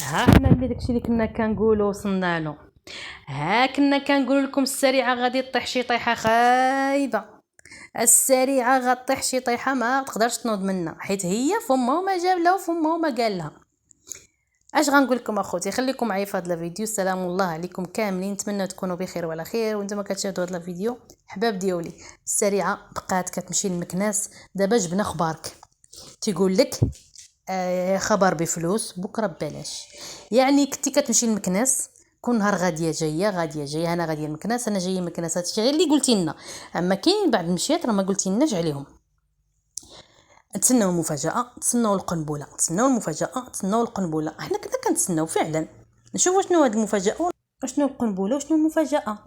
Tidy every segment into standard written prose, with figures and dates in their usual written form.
ها حنا اللي داكشي اللي كنا كنقولوا وصلنا له. ها كنا كنقول لكم السريعه غادي طيح شي طيحه خايبه. السريعه غطيح شي طيحه ما تقدرش تنوض منها، حيت هي فمها وما جاب لها وفمها وما قال لها. اش غنقول لكم اخوتي؟ خليكم معايا في هذا الفيديو. السلام الله عليكم كاملين، نتمنى تكونوا بخير وعلى خير. وانتم كتشاهدوا هذا الفيديو حباب ديالي، السريعه بقات كتمشي للمكناس. دابا جبنا اخبارك تيقول لك خبر بفلوس بكره ببلاش. يعني كنتي كتمشي للمكناس كل نهار غاديه جايه انا غاديه للمكناس، انا جايه للمكناس، هادشي غير اللي قلتي لنا. اما كاين بعض المشيات راه ما قلتي لناش عليهم. تسناو المفاجاه، تسناو القنبله، تسناو المفاجاه، تسناو القنبله. احنا كنا كنتسناو فعلا نشوفوا شنو هاد المفاجاه وشنو القنبله وشنو المفاجاه.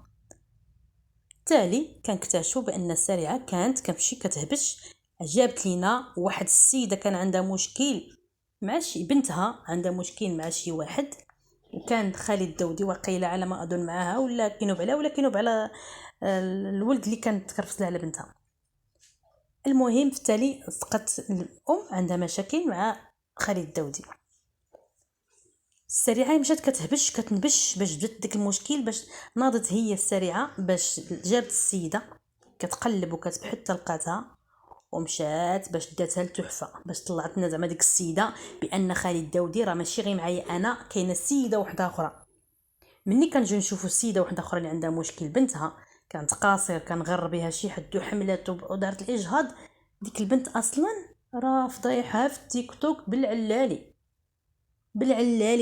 تالي كنكتشفوا بان السريعه كانت كتمشي كتهبش. جابت لينا واحد السيده كان عندها مشكل مع شي بنتها، عندها مشكل مع شي واحد، وكان خالد دودي وقيله على ما اظن معاها، ولا كينوب على ولا كينوب على الولد اللي كانت تكرفس على بنتها. المهم في التالي سقط الام عندها مشاكل مع خالد دودي. السريعه مشات كتهبش كتنبش باش جبت ديك المشكل، باش ناضت هي السريعه باش جابت السيده كتقلب وكتبحث تلقاتها، ومشات باش داتها لتحفه، باش طلعت لنا زعما ديك السيده بان خالد داودي راه ماشي غير معايا انا، كاينه سيده واحده اخرى. مني كنجيو نشوفوا سيده واحده اخرى اللي عندها مشكل، بنتها كانت قاصر كان غر بها شي حد وحملت ودارت الاجهاض. ديك البنت اصلا راه فضيحه في التيك توك بالعلالي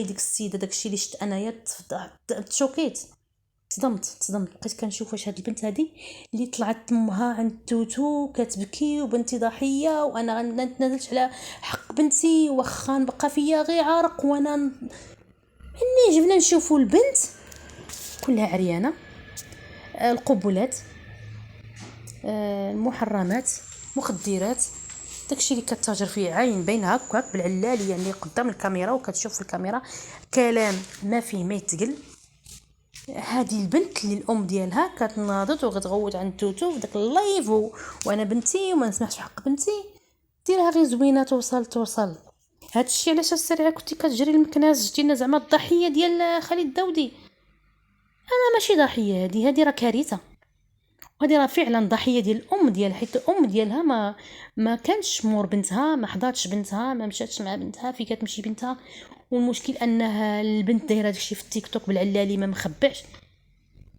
ديك السيده. داكشي اللي شفت انايا تشوكيت، تصدمت بقيت كنشوف واش هاد البنت هادي اللي طلعت امها عند توتو كتبكي وبنتي ضحيه وانا نتنازلش على حق بنتي واخا نبقى فيا غير عرق. وانا مني جبنا نشوفوا البنت كلها عريانه، القبلات، المحرمات، مخدرات، داكشي اللي كتاجر فيه عين بينها هكاك بالعلالي، يعني قدام الكاميرا وكتشوف في الكاميرا كلام ما فيه ما يتقل. هذه البنت اللي الام ديالها كتناضت وغتغوت عند توتو في داك اللايف وانا بنتي وما نسمحش في حق بنتي، ديرها غير زوينه توصل. هادشي علاش السريعه كنتي كتجري المكناس جيتينا زعما الضحيه ديال خالد داودي. انا ماشي ضحيه، هذه راه كارثه، وهذه راه فعلا ضحيه ديال الام ديال، حيت الام ديالها ما كانش مور بنتها، ما حضاتش بنتها، ما مشاتش مع بنتها في كتمشي بنتها. والمشكل انها البنت دايره داكشي في التيك توك بالعلالي ما مخبعش،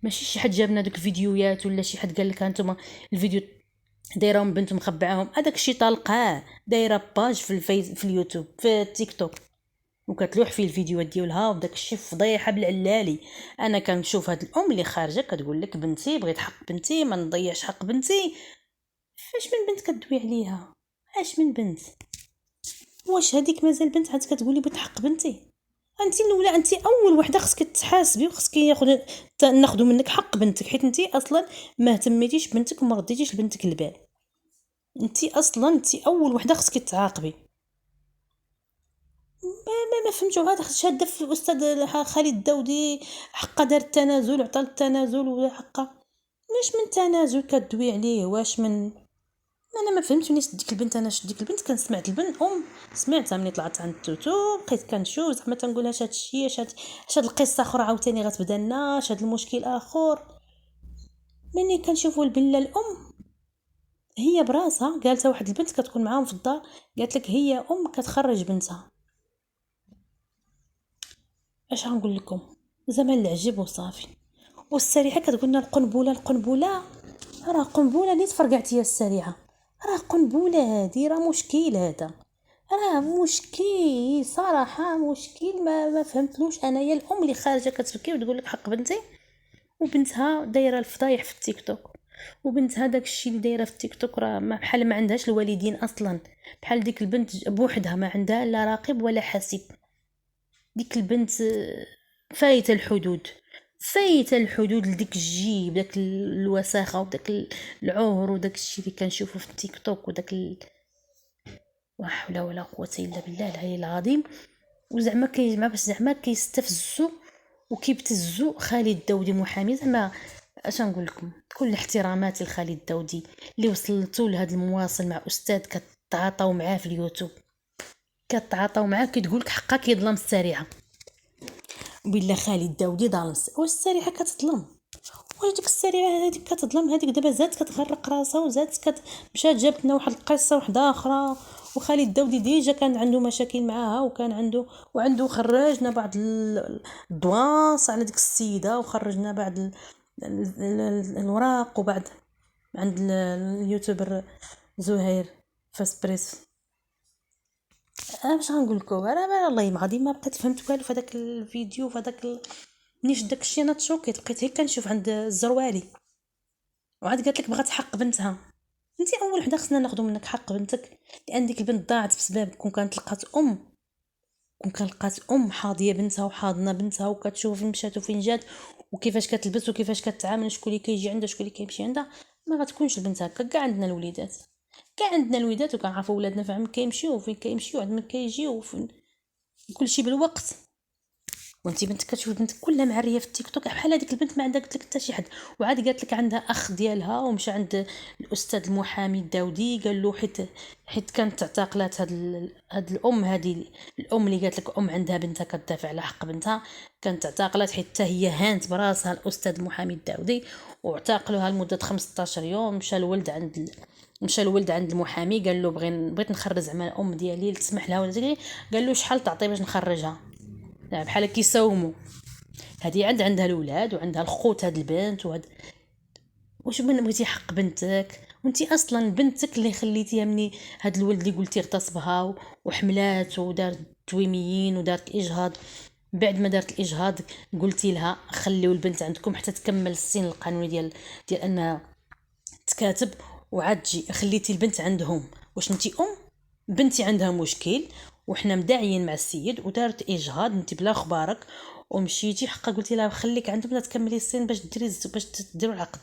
ماشي شي حد جابنا دوك الفيديوهات ولا شي حد قال لك هانتوما الفيديو دايرهم بنت مخبعاهم. هذاك الشيء طالقاه دايره باج في في اليوتيوب في التيك توك وكتلوح فيه الفيديوهات ديالها وداك الشيء فضيحه بالعلالي. انا كنشوف هاد الام اللي خارجه كتقول لك بنتي بغيت حق بنتي ما نضيعش حق بنتي. فاش من بنت كدوي عليها؟ اش من بنت؟ واش هذيك مازال بنت عاد كتقولي بغيت حق بنتي؟ انت الاولى، انت اول وحده خصك تحاسبي وخصك ناخذ منك حق بنتك، حيت انت اصلا ما اهتميتيش بنتك وما رديتيش لبنتك البال. انت اول وحده خصك تعاقبي. ما فهمتوا هذا شاده في الاستاذ خالد داودي، حقا دار التنازل عطى التنازل ولا حقا واش من تنازل كدوي عليه؟ واش من انا ما فهمتش منين ديك البنت. انا شفت ديك البنت كان سمعت البنت سمعتها ملي طلعت عند توتو، بقيت كنشوف زعما تنقول اش هادشي، اش هاد القصه اخرى عاوتاني غتبدا لنا، اش هاد المشكل اخر. ملي كنشوفوا البله الام هي براسها قالتها واحد البنت كتكون معاهم في الدار، قالت لك هي ام كتخرج بنتها. اش غنقول لكم؟ زعما العجب وصافي. والسريعه كتقول لنا القنبله راه قنبله اللي تفرقعتي يا السريعه، راه قنبله هادي راه مشكل، هذا راه مشكل صراحه، مشكل ما فهمتلوش انايا. الام اللي خارجه كتبكي وتقول لك حق بنتي وبنتها دايره الفضايح في التيك توك، وبنتها داك الشيء اللي دايره في التيك توك راه بحال ما عندهاش الوالدين اصلا، بحال ديك البنت بوحدها ما عندها لا راقب ولا حاسب. ديك البنت فايته الحدود، فايته الحدود لديك الجيب داك الوساخه وداك العهر وداك الشيء اللي كنشوفه في التيك توك وداك لا حول ولا قوه الا بالله العلي العظيم. وزعما ما بس زعما كيستفزوا وكيبتزوا خالد داودي محامي. زعما اش نقول لكم؟ كل احتراماتي لخالد داودي اللي وصلتوا لهذا المواصل مع استاذ كتعاطاو معاه في اليوتيوب، كتعاطاو معاه كتقول لك حقا كيظلم السريعه. ولا خالي الداودي ضالنس. واش السريعه كتظلم؟ واش ديك السريعه هذيك كتظلم؟ هذيك دابا زادت كتغرق راسها وزادت مشات جابت لنا واحد القصه واحده اخرى. وخالد الداودي ديجا كان عنده مشاكل معاها، وكان عنده خرجنا بعض الدواص على ديك السيده، وخرجنا بعض الوراق وبعد عند اليوتيوبر زهير فاسبريس. انا باش غنقول لكم، انا والله ما غادي ما بقيت فهمت والو في هذاك الفيديو، في هذاك نيش داك الشيء. انا تشوكيت، بقيت هي كنشوف عند الزروالي وعاد قالت لك بغات حق بنتها. انت اول وحده خصنا ناخذ منك حق بنتك، لان ديك البنت ضاعت بسببك. كون كانت لقات ام حاضيه بنتها وحاضنه بنتها، وكتشوف فين مشات وفين جات وكيفاش كتلبس وكيفاش كتعامل، شكون اللي كيجي عندها شكون اللي كيمشي عندها، ما غتكونش البنت هكا. كاع عندنا الوليدات وكنعرفوا ولادنا فين كيمشيو وفين كيمشيو عند من كيجيو كل شيء بالوقت. وانت بنتك كتشوف بنتك كلها معريه في التيك توك بحال هذيك البنت ما عندها قلت لك حتى شي حد. وعاد قالت لك عندها اخ ديالها ومشى عند الاستاذ المحامي الداودي، قال له حيت كانت اعتقلات هاد الام، هذه الام اللي قالت لك عندها بنتها كتدافع على حق بنتها، كانت اعتقلات حيت هي هانت براسها الاستاذ المحامي الداودي، واعتقلوها لمده 15 يوم. مشى الولد عند المحامي، قال له بغيت نخرج زعما الام ديالي تسمح لها ولا قال له شحال تعطي باش نخرجها؟ بحال كيساوموا. هذه عندها الاولاد وعندها الخوت هاد البنت واش من بغيتي حق بنتك؟ وانتي اصلا بنتك اللي خليتيها مني هاد الولد اللي قلتي اغتصبها وحملات ودارت تويميين ودارت الاجهاض. بعد ما دارت الاجهاض قلتي لها خليو البنت عندكم حتى تكمل السن القانوني ديال انها تكاتب، وعاد تجي خليتي البنت عندهم. واش انتي بنتي عندها مشكل وحنا مداعيين مع السيد ودارت اجهاض انت بلا اخبارك، ومشيتي حقا قلتي لها خليك عندهم تكملي السن باش ديروا العقد.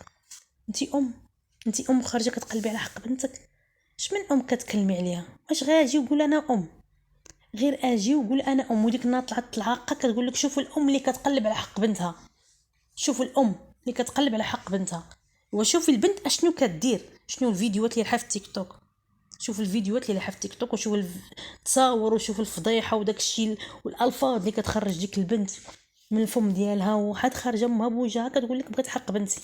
انت خارجه كتقلبي على حق بنتك. من كتكلمي عليها؟ واش غير اجي وقول انا غير اجي وقول انا وديك النهار طلعت العاقه كتقول لك شوفوا الام اللي كتقلب على حق بنتها، شوفوا الام اللي كتقلب على حق بنتها. وشوفي البنت اشنو كدير، شنو الفيديوهات اللي راها في التيك توك. شوف الفيديوهات اللي راها في التيك توك وشوف التصاور وشوف الفضيحه وداك الشيء والالفاظ اللي كتخرج ديك البنت من الفم ديالها، وحد خارجه امها بوجهها كتقول لك بغيت حق بنتي.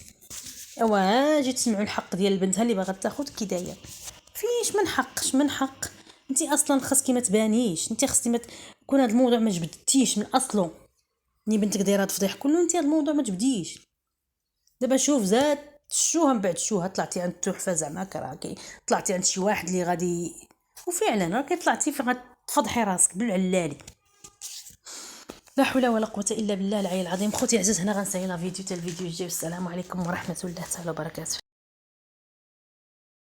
اوا جيت تسمعوا الحق ديال بنتها اللي باغا تاخذ كي داير. فيش من حق انت اصلا خاصك ما تبانيش، انت خاصك ما يكون هذا الموضوع ما جبدتيش من اصله. ني بنتك دايره تفضيح كله، انت هذا الموضوع ما تبديش. دابا شوف زاد شوها من بعد شوها طلعتي عند التحفه زعما كراكي طلعتي عند شي واحد اللي غادي، وفعلا راكي طلعتي غتفضحي راسك بالعلالي. لا حول ولا قوه الا بالله العلي العظيم. خوتي عزيز هنا غنسالي لا فيديو حتى الفيديو الجاي. والسلام عليكم ورحمه الله تعالى وبركاته.